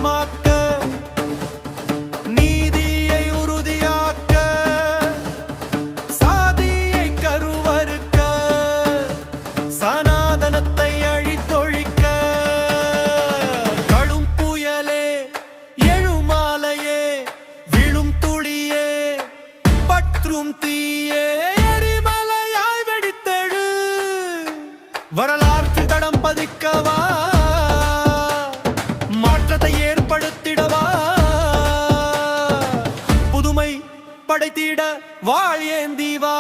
விருட்சமாக்க, நீதியை உறுதியாக்க, சாதியை கருவறுக்க, சனாதனத்தை அழித்தொழிக்க. கடும் புயலே, எழுமாலையே, விழும் துளியே, பற்றும் தீயே, எரிமலையாய் வெடித்தெழு. வரலாற்று தடம் பதிக்கவா, மாற்றத்தை ஏற்படுத்திடவா, புதுமை படைத்திட வாழ் ஏந்தி வா.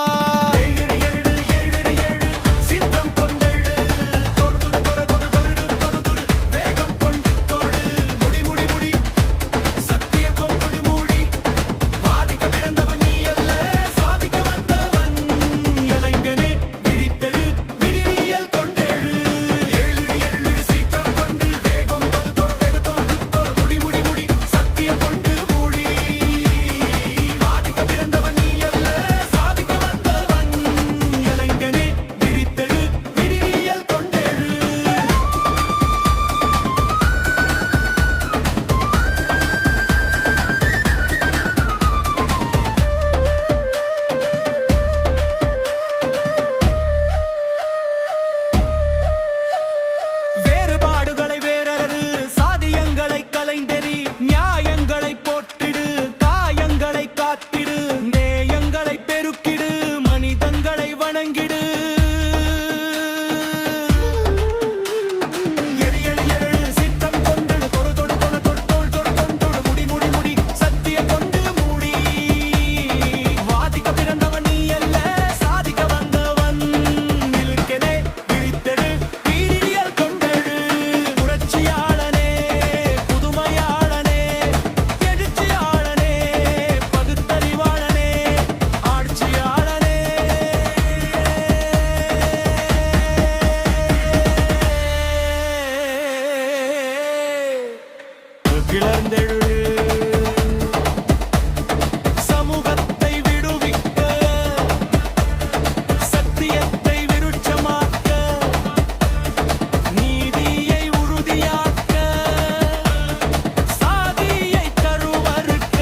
கிளர்ந்தெழு, சமூகத்தை விடுவிக்க, சத்தியத்தை விருட்சமாக்க, நீதியை உறுதியாக்க, சாதியை கருவறுக்க,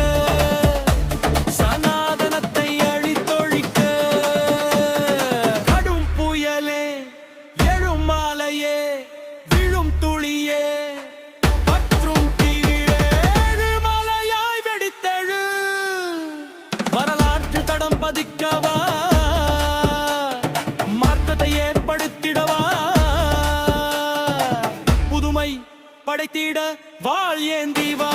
சனாதனத்தை அழித்தொழிக்க. கடும் புயலே, எழுமாலையே, விழும் துளியே, பதிக்கவா, மாற்றத்தை ஏற்படுத்திடவா, புதுமை படைத்திட வாழ் ஏந்தி வா.